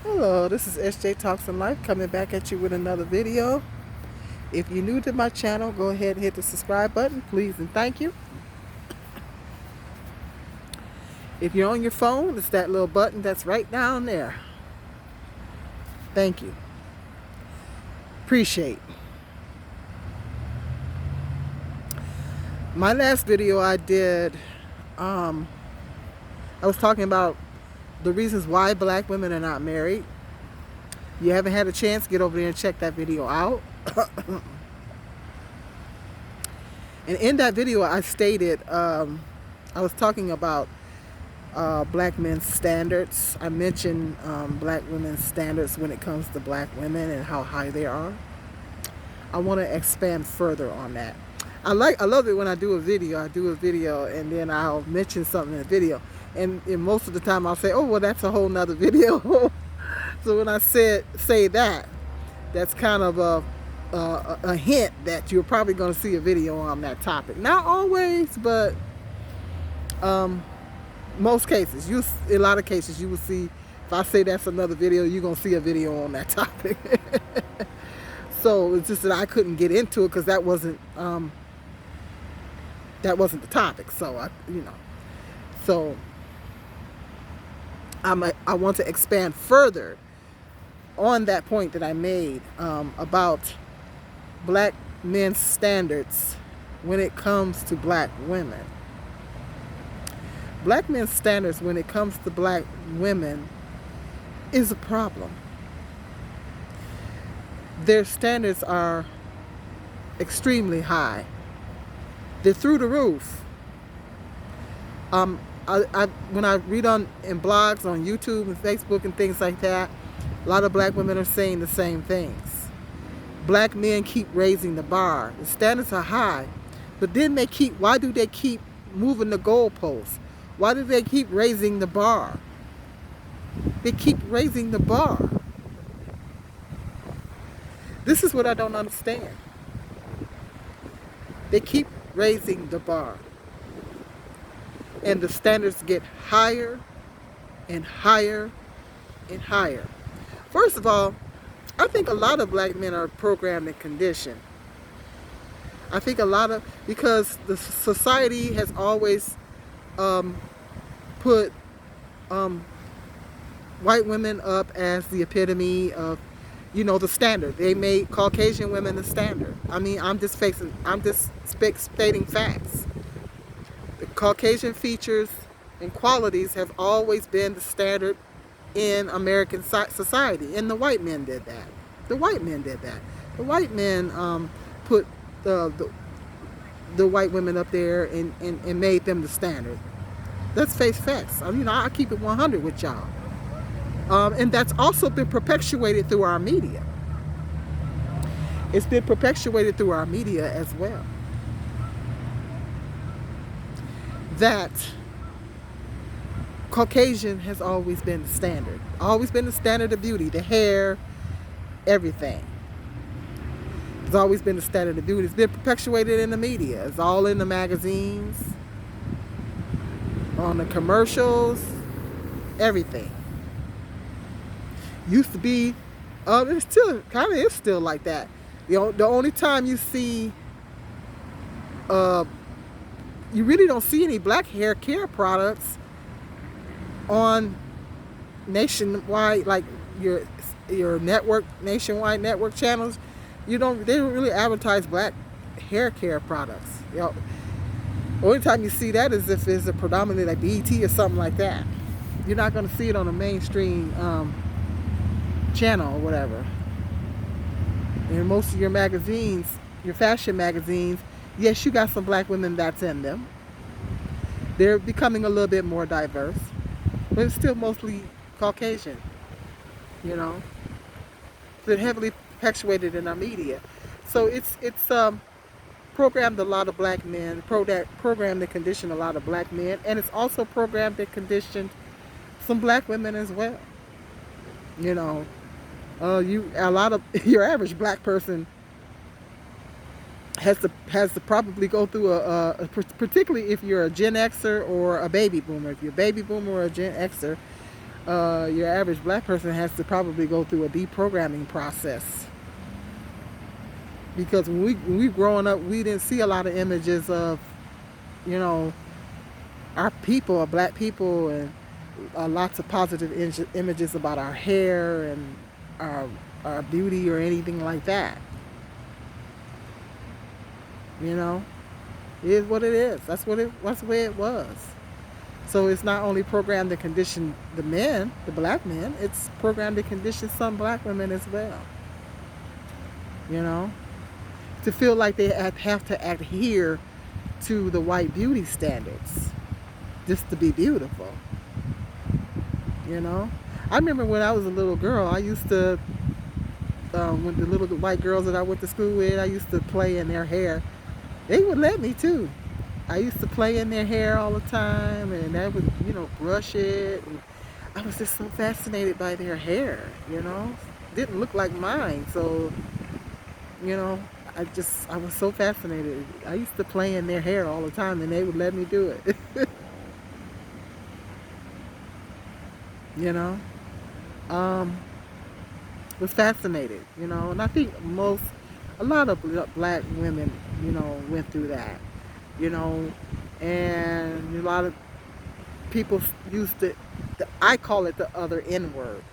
Hello, this is SJ Talks in Life coming back at you with another video. If you're new to my channel, go ahead and hit the subscribe button, please and thank you. If you're on your phone, it's that little button that's right down there. Thank you. Appreciate. My last video I did, I was talking about the reasons why black women are not married. You haven't had a chance, get over there and check that video out. And in that video I stated, I was talking about black men's standards. I mentioned black women's standards when it comes to black women and how high they are. I want to expand further on that. I love it when I do a video and then I'll mention something in the video. And most of the time I'll say, oh, well, that's a whole nother video. So when I say that, that's kind of a hint that you're probably going to see a video on that topic. Not always, but most cases. In a lot of cases, you will see, if I say that's another video, you're going to see a video on that topic. So it's just that I couldn't get into it because that wasn't the topic. So so I want to expand further on that point that I made about black men's standards when it comes to black women. Black men's standards when it comes to black women is a problem. Their standards are extremely high. They're through the roof. When I read in blogs on YouTube and Facebook and things like that, a lot of black women are saying the same things. Black men keep raising the bar. The standards are high, but then why do they keep moving the goalposts? Why do they keep raising the bar? They keep raising the bar. This is what I don't understand. They keep raising the bar. And the standards get higher and higher and higher. First of all, I think a lot of black men are programmed and conditioned. I think because the society has always put white women up as the epitome of, the standard. They made Caucasian women the standard. I mean, I'm just stating facts. The Caucasian features and qualities have always been the standard in American society, and the white men did that. The white men put the white women up there and made them the standard. Let's face facts. I keep it 100 with y'all. And that's also been perpetuated through our media. It's been perpetuated through our media as well. That Caucasian has always been the standard. Always been the standard of beauty. The hair, everything. It's always been the standard of beauty. It's been perpetuated in the media. It's all in the magazines, on the commercials, everything. Used to be, it's still like that. The only time you see, you really don't see any black hair care products on nationwide, like your nationwide network channels. They don't really advertise black hair care products. The only time you see that is if it's a predominantly like BET or something like that. You're not going to see it on a mainstream channel or whatever. In most of your magazines, your fashion magazines, yes, you got some black women that's in them. They're becoming a little bit more diverse, but it's still mostly Caucasian, They're heavily perpetuated in our media. So it's programmed a lot of black men, programmed and conditioned a lot of black men, and it's also programmed and conditioned some black women as well. A lot of your average black person has to probably go through particularly if you're a Gen Xer or a baby boomer. If you're a baby boomer or a Gen Xer, Your average black person has to probably go through a deprogramming process, because when we growing up, we didn't see a lot of images of, you know, our people, our black people, and lots of positive images about our hair and our our beauty or anything like that. You know, it is what it is. That's the way it was. So it's not only programmed to condition the men, the black men, it's programmed to condition some black women as well. You know, to feel like they have to adhere to the white beauty standards just to be beautiful. You know, I remember when I was a little girl, I used to, when the little white girls that I went to school with, I used to play in their hair. They would let me too. I used to play in their hair all the time, and I would, brush it. And I was just so fascinated by their hair, Didn't look like mine, so, you know, I was so fascinated. I used to play in their hair all the time, and they would let me do it, you know. Um, was fascinated, and I think a lot of black women, went through that, you know, and a lot of people used it. I call it the other N word.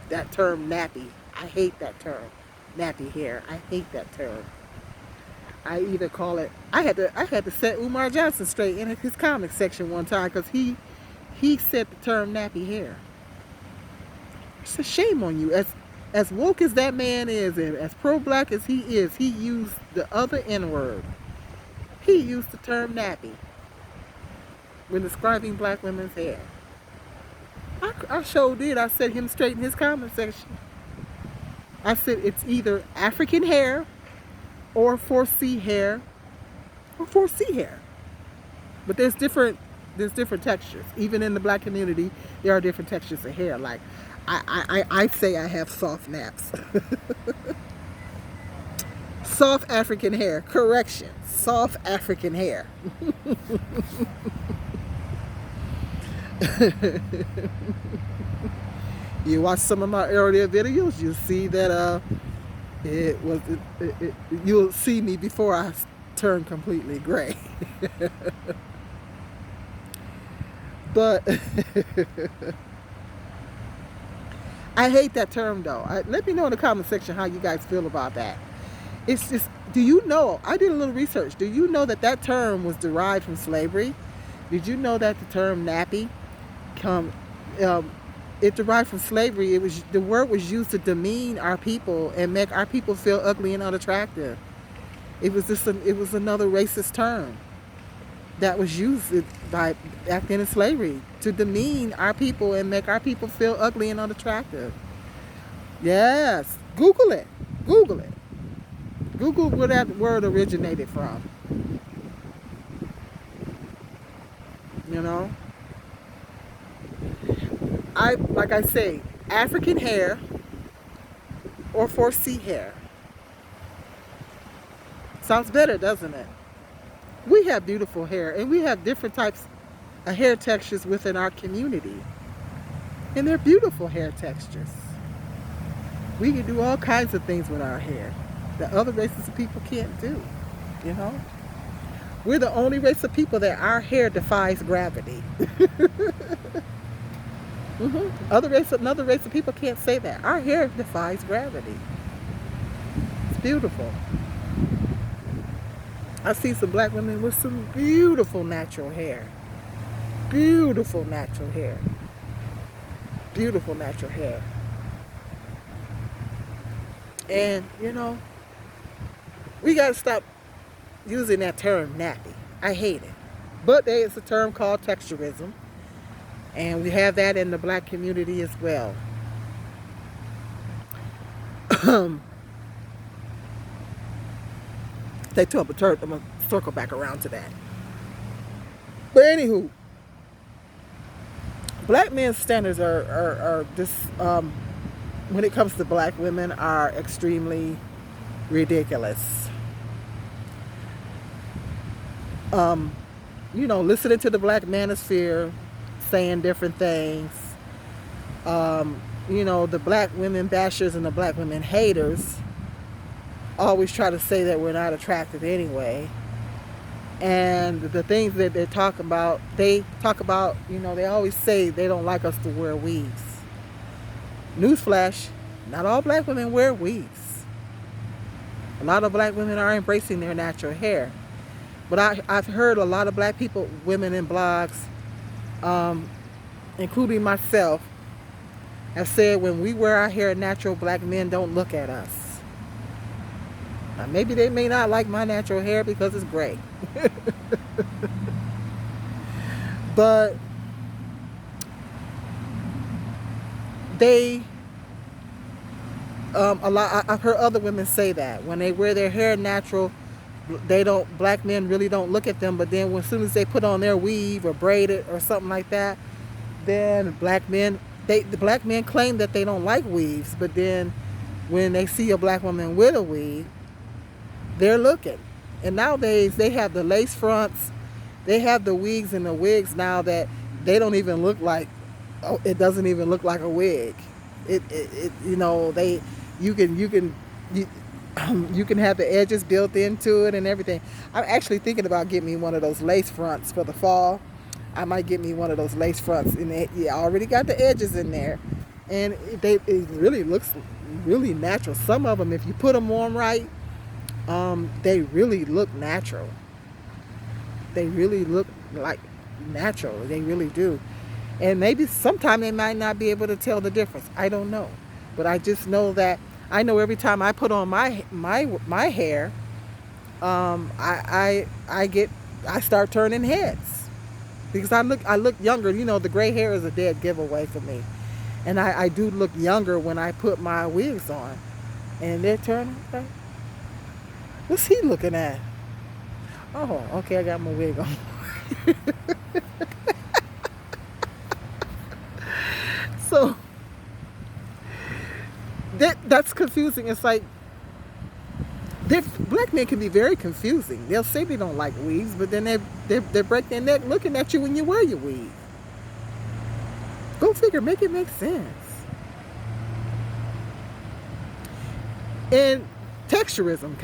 That term, nappy. I hate that term, nappy hair. I hate that term. I either call it. I had to set Umar Johnson straight in his comic section one time because he said the term nappy hair. It's a shame on you. As woke as that man is, and as pro-black as he is, he used the other N word. He used the term nappy when describing black women's hair. I sure did. I set him straight in his comment section. I said it's either African hair or 4C hair or 4C hair. But there's different textures. Even in the black community, there are different textures of hair. Like I say I have soft naps. Soft African hair. Correction. Soft African hair. You watch some of my earlier videos, you'll see that you'll see me before I turn completely gray. But I hate that term though. Let me know in the comment section how you guys feel about that. It's just, do you know? I did a little research. Do you know that that term was derived from slavery? Did you know that the term nappy come? It derived from slavery. The word was used to demean our people and make our people feel ugly and unattractive. It was another racist term that was used by back then in slavery to demean our people and make our people feel ugly and unattractive. Yes, Google it. Google it. Google where that word originated from. You know, like I say, African hair or 4C hair. Sounds better, doesn't it? We have beautiful hair, and we have different types of hair textures within our community, and they're beautiful hair textures. We can do all kinds of things with our hair that other races of people can't do. You know, we're the only race of people that our hair defies gravity. Another race of people can't say that. Our hair defies gravity. It's beautiful. I see some black women with some beautiful natural hair. Beautiful natural hair. Beautiful natural hair. And, we got to stop using that term nappy. I hate it. But there is a term called texturism. And we have that in the black community as well. They took a turn. I'm going to circle back around to that. But anywho, black men's standards are just, when it comes to black women, are extremely ridiculous. Listening to the black manosphere saying different things, You know, the black women bashers and the black women haters always try to say that we're not attractive anyway. And the things that they talk about, you know, they always say they don't like us to wear weaves. Newsflash, not all black women wear weaves. A lot of black women are embracing their natural hair. But I've heard a lot of black people, women in blogs, including myself, have said when we wear our hair natural, black men don't look at us. Now, maybe they may not like my natural hair because it's gray. But they, I've heard other women say that when they wear their hair natural, black men really don't look at them. But then as soon as they put on their weave or braid it or something like that, then the black men claim that they don't like weaves. But then when they see a black woman with a weave, they're looking. And nowadays they have the lace fronts, they have the wigs and the wigs now that they don't even look like, oh, it doesn't even look like a wig. You know, you can have the edges built into it and everything. I'm actually thinking about getting me one of those lace fronts for the fall. I might get me one of those lace fronts, and I already got the edges in there, and it really looks really natural. Some of them, if you put them on right, they really look natural. They really look like natural. They really do. And maybe sometime they might not be able to tell the difference. I don't know. But I just know that I know every time I put on my hair, I start turning heads. Because I look younger. You know, the gray hair is a dead giveaway for me. And I do look younger when I put my wigs on. And they're turning. What's he looking at? Oh, okay, I got my wig on. So that's confusing. It's like black men can be very confusing. They'll say they don't like weaves, but then they break their neck looking at you when you wear your weave. Go figure, make it make sense. And texturism,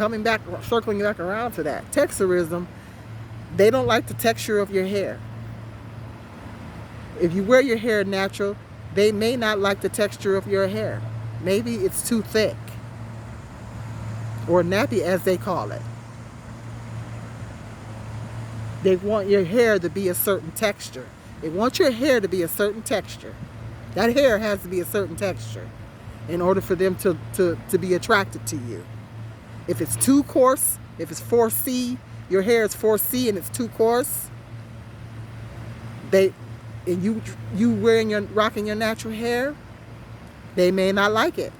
circling back around to that. Texturism, they don't like the texture of your hair. If you wear your hair natural, they may not like the texture of your hair. Maybe it's too thick, or nappy as they call it. They want your hair to be a certain texture. They want your hair to be a certain texture. That hair has to be a certain texture in order for them to be attracted to you. If it's too coarse, if it's 4C, your hair is 4C and it's too coarse, and you rocking your natural hair, they may not like it.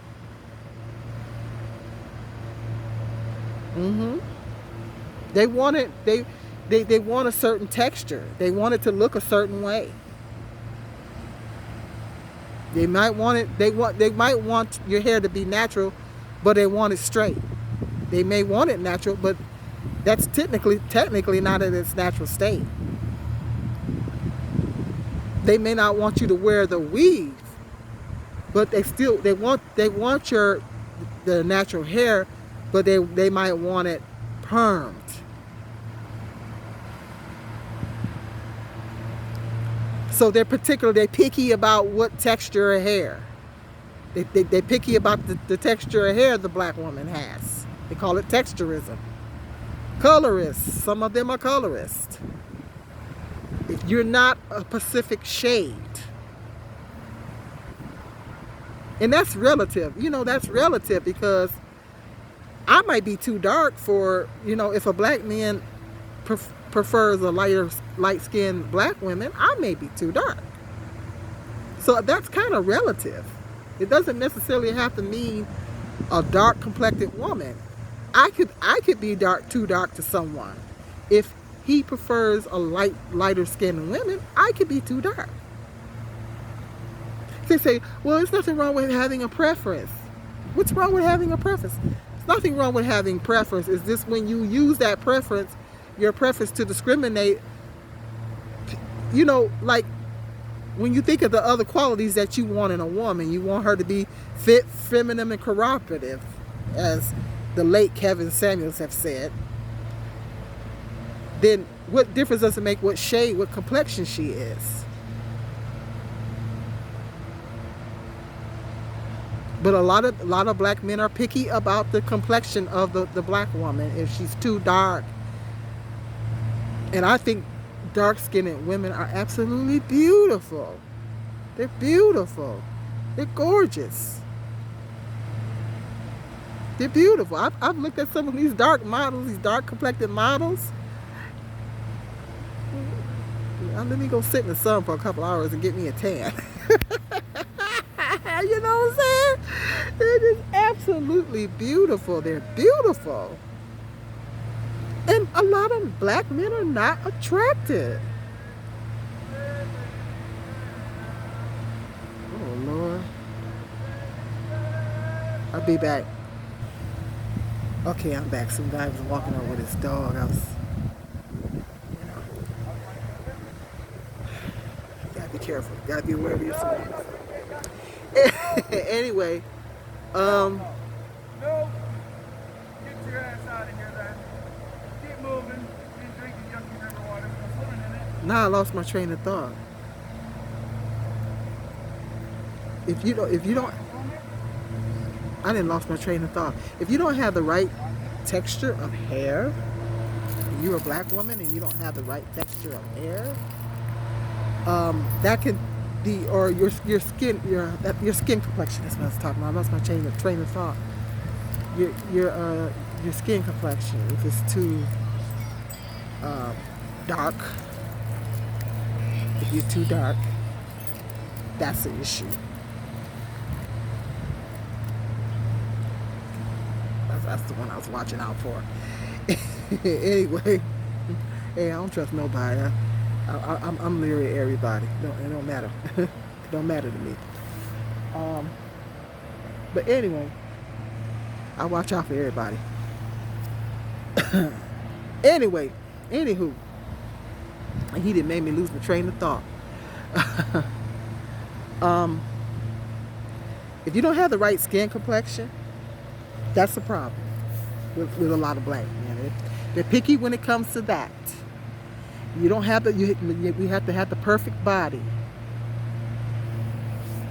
They want it. They want a certain texture. They want it to look a certain way. They might want it. They might want your hair to be natural, but they want it straight. They may want it natural, but that's technically not in its natural state. They may not want you to wear the weave, but they want the natural hair, but they might want it permed. So they're picky about what texture of hair. They're picky about the texture of hair the black woman has. They call it texturism. Colorists, some of them are colorists. If you're not a Pacific shade, and that's relative. You know, that's relative because I might be too dark for, if a black man prefers a light-skinned black woman, I may be too dark. So that's kind of relative. It doesn't necessarily have to mean a dark complected woman. I could be too dark to someone. If he prefers a lighter skinned women, I could be too dark. They say, well, there's nothing wrong with having a preference. What's wrong with having a preference? There's nothing wrong with having preference. It's just when you use that preference, your preference to discriminate, like when you think of the other qualities that you want in a woman, you want her to be fit, feminine, and cooperative, as the late Kevin Samuels have said. Then what difference does it make what shade, what complexion she is? But a lot of black men are picky about the complexion of the black woman if she's too dark. And I think dark-skinned women are absolutely beautiful. They're beautiful. They're gorgeous. They're beautiful. I've looked at some of these dark models, these dark-complected models. Let me go sit in the sun for a couple hours and get me a tan. You know what I'm saying? They're just absolutely beautiful. They're beautiful. And a lot of black men are not attracted. Oh, Lord. I'll be back. Okay, I'm back. Some guy was walking over with his dog. Gotta be careful. Gotta be aware of your surroundings. Anyway, No, get your ass out of here, then. Keep moving. Keep drinking yucky river water. No swimming in it. now I lost my train of thought. If you don't, I didn't lost my train of thought. If you don't have the right texture of hair, you're a black woman and you don't have the right texture of hair, that can be, or your skin, your skin complexion. That's what I was talking about. I lost my train of thought. Your skin complexion, if it's too dark, if you're too dark, that's the issue. That's the one I was watching out for. Anyway, hey, I don't trust nobody. I'm leery of everybody. It don't matter. It don't matter to me. But anyway, I watch out for everybody. Anyway, anywho, he didn't make me lose my train of thought. If you don't have the right skin complexion, that's the problem with a lot of black men. They're picky when it comes to that. You don't have we have to have the perfect body.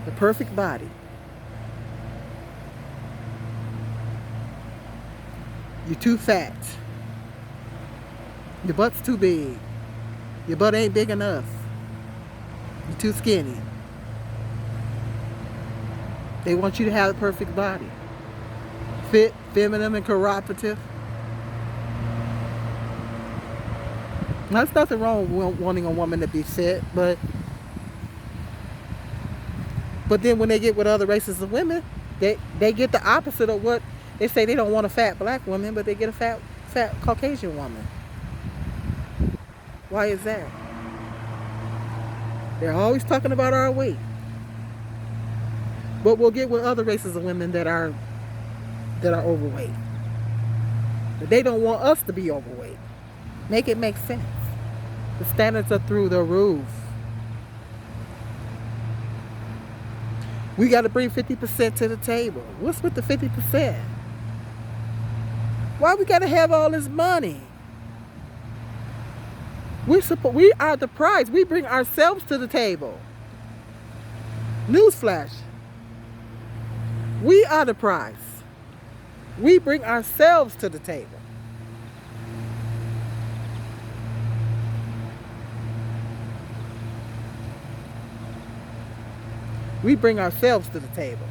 The perfect body. You're too fat. Your butt's too big. Your butt ain't big enough. You're too skinny. They want you to have the perfect body. Fit, feminine, and cooperative. Now, there's nothing wrong with wanting a woman to be fit, but then when they get with other races of women, they get the opposite of what they say. They don't want a fat black woman, but they get a fat Caucasian woman. Why is that? They're always talking about our weight, but we'll get with other races of women that are overweight. But they don't want us to be overweight. Make it make sense. The standards are through the roof. We got to bring 50% to the table. What's with the 50%? Why we got to have all this money? We are the prize. We bring ourselves to the table. Newsflash. We are the prize. We bring ourselves to the table. We bring ourselves to the table.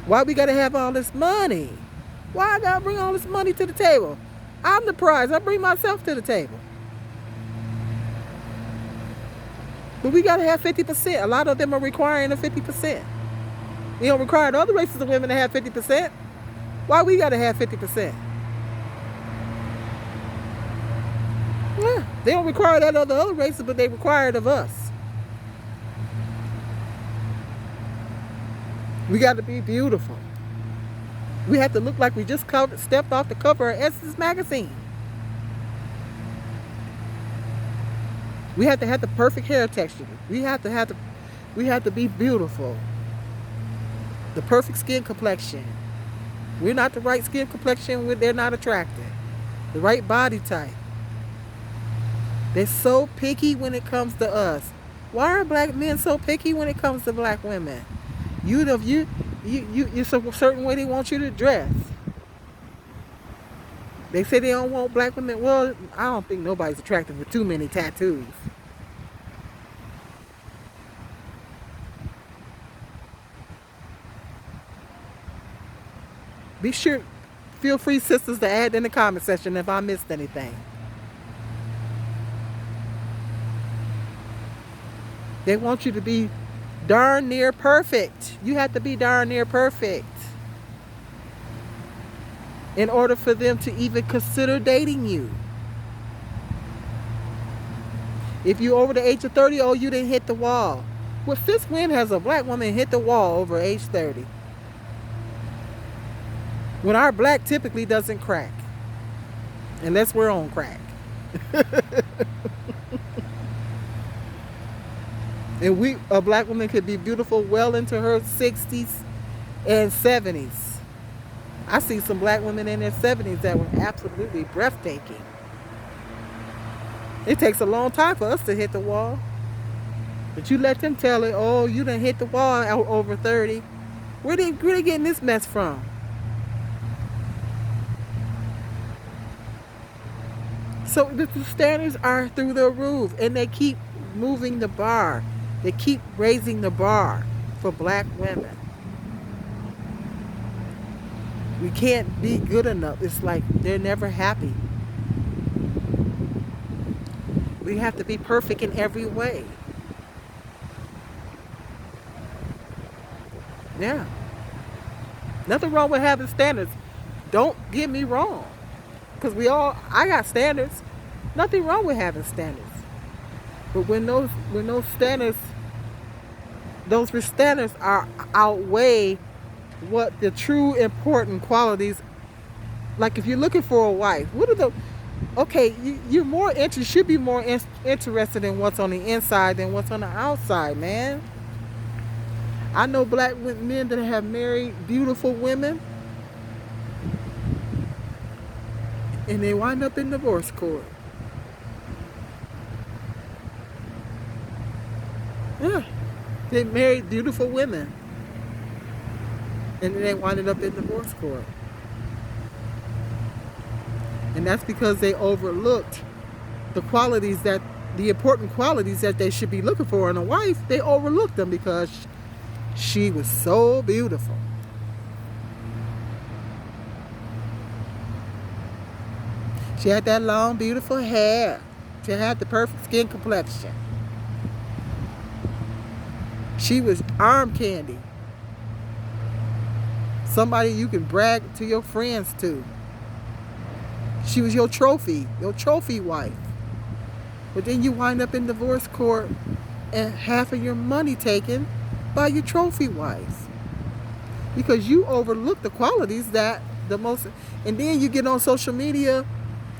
Why we gotta have all this money? Why I gotta bring all this money to the table? I'm the prize. I bring myself to the table. But we gotta have 50%. A lot of them are requiring a 50%. They don't require the other races of women to have 50%. Why we gotta have 50%? Yeah, they don't require that of the other races, but they require it of us. We got to be beautiful. We have to look like we just stepped off the cover of Essence magazine. We have to have the perfect hair texture. We have to be beautiful. The perfect skin complexion. We're not the right skin complexion, they're not attracted. The right body type. They're so picky when it comes to us. Why are black men so picky when it comes to black women? It's a certain way they want you to dress. They say they don't want black women. Well, I don't think nobody's attracted with too many tattoos. Be sure, feel free, sisters, to add in the comment section if I missed anything. They want you to be darn near perfect. You have to be darn near perfect in order for them to even consider dating you. If you're over the age of 30, oh, you didn't hit the wall. Well, since when has a black woman hit the wall over age 30? When our black typically doesn't crack. Unless we're on crack. And a black woman could be beautiful well into her 60s and 70s. I see some black women in their 70s that were absolutely breathtaking. It takes a long time for us to hit the wall. But you let them tell it, oh, you done hit the wall over 30. Where they getting this mess from? So the standards are through the roof, and they keep moving the bar. They keep raising the bar for black women. We can't be good enough. It's like they're never happy. We have to be perfect in every way. Yeah. Nothing wrong with having standards. Don't get me wrong. Because I got standards. Nothing wrong with having standards. But when those standards are outweigh what the true important qualities, like if you're looking for a wife, you should be more interested in what's on the inside than what's on the outside, man. I know black men that have married beautiful women and they wind up in divorce court. Yeah. They married beautiful women and then they winded up in divorce court. And that's because they overlooked the important qualities that they should be looking for in a wife. They overlooked them because she was so beautiful. She had that long, beautiful hair. She had the perfect skin complexion. She was arm candy. Somebody you can brag to your friends to. She was your trophy wife. But then you wind up in divorce court and half of your money taken by your trophy wife. Because you overlook the qualities and then you get on social media,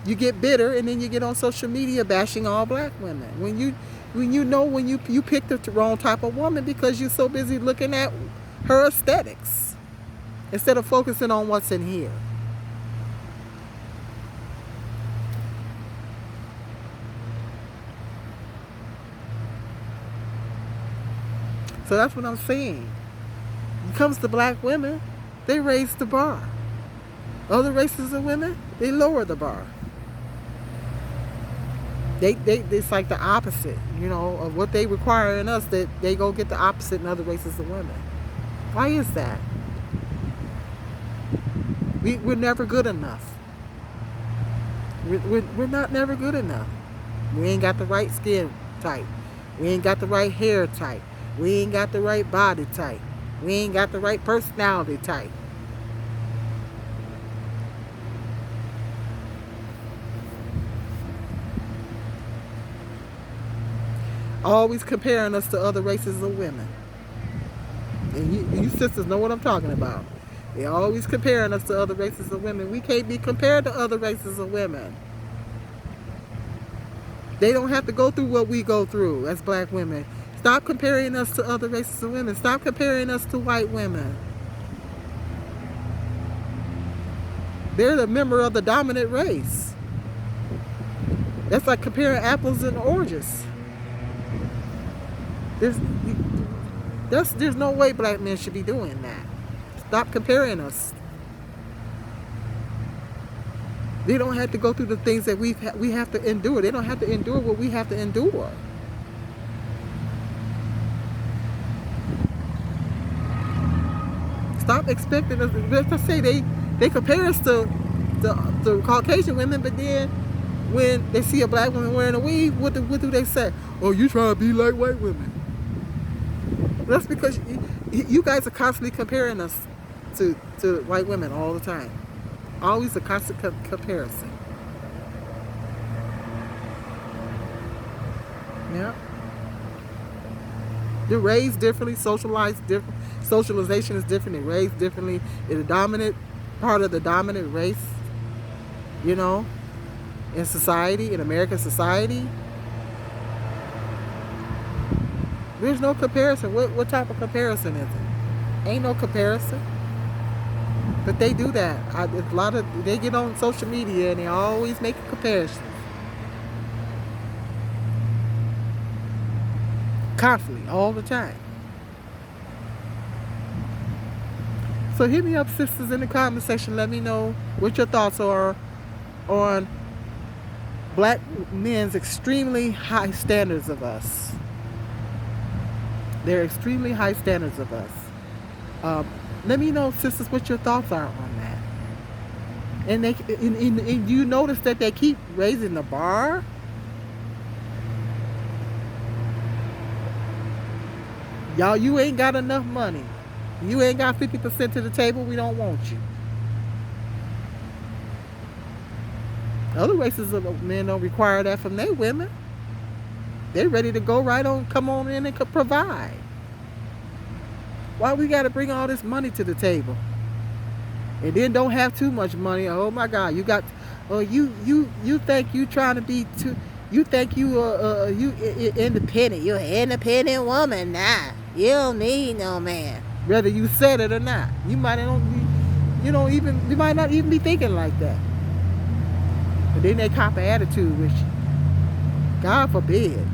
you get bitter, and then you get on social media bashing all black women. When you picked the wrong type of woman because you're so busy looking at her aesthetics instead of focusing on what's in here. So that's what I'm saying. When it comes to black women, they raise the bar. Other races of women, they lower the bar. It's like the opposite, of what they require in us, that they go get the opposite in other races of women. Why is that? We're never good enough. We're not never good enough. We ain't got the right skin type. We ain't got the right hair type. We ain't got the right body type. We ain't got the right personality type. Always comparing us to other races of women. And you sisters know what I'm talking about. They're always comparing us to other races of women. We can't be compared to other races of women. They don't have to go through what we go through as black women. Stop comparing us to other races of women. Stop comparing us to white women. They're the member of the dominant race. That's like comparing apples and oranges. There's no way black men should be doing that. Stop comparing us. They don't have to go through the things that we have to endure. They don't have to endure what we have to endure. Stop expecting us. Let's say they compare us to Caucasian women, but then when they see a black woman wearing a weave, what do they say? Oh, you trying to be like white women. That's because you guys are constantly comparing us to white women all the time. Always a constant comparison. Yeah. They're raised differently, socialized different. Socialization is different. They're raised differently. They're the dominant part of the dominant race. You know, in society, in American society. There's no comparison. What type of comparison is it? Ain't no comparison. But they do that. They get on social media and they always make a comparison. Constantly, all the time. So hit me up, sisters, in the comment section. Let me know what your thoughts are on black men's extremely high standards of us. They're extremely high standards of us. Let me know, sisters, what your thoughts are on that. And you notice that they keep raising the bar. Y'all, you ain't got enough money. You ain't got 50% to the table. We don't want you. Other races of men don't require that from their women. They're ready to go right on, come on in and provide. Why we got to bring all this money to the table? And then don't have too much money. Oh my God, you got, you think you trying to be too, you think you independent. You're an independent woman now. You don't need no man. Whether you said it or not. You might not even be thinking like that. But then they cop an attitude with you. God forbid.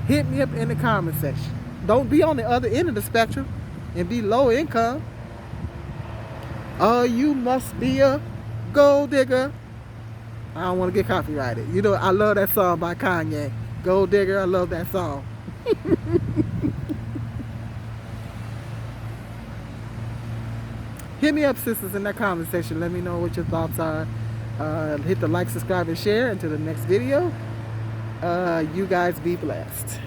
Hit me up in the comment section. Don't be on the other end of the spectrum and be low income. Oh, you must be a gold digger. I don't want to get copyrighted. You know, I love that song by Kanye. Gold Digger, I love that song. Hit me up, sisters, in that comment section. Let me know what your thoughts are. Hit the like, subscribe, and share. Until the next video, you guys be blessed.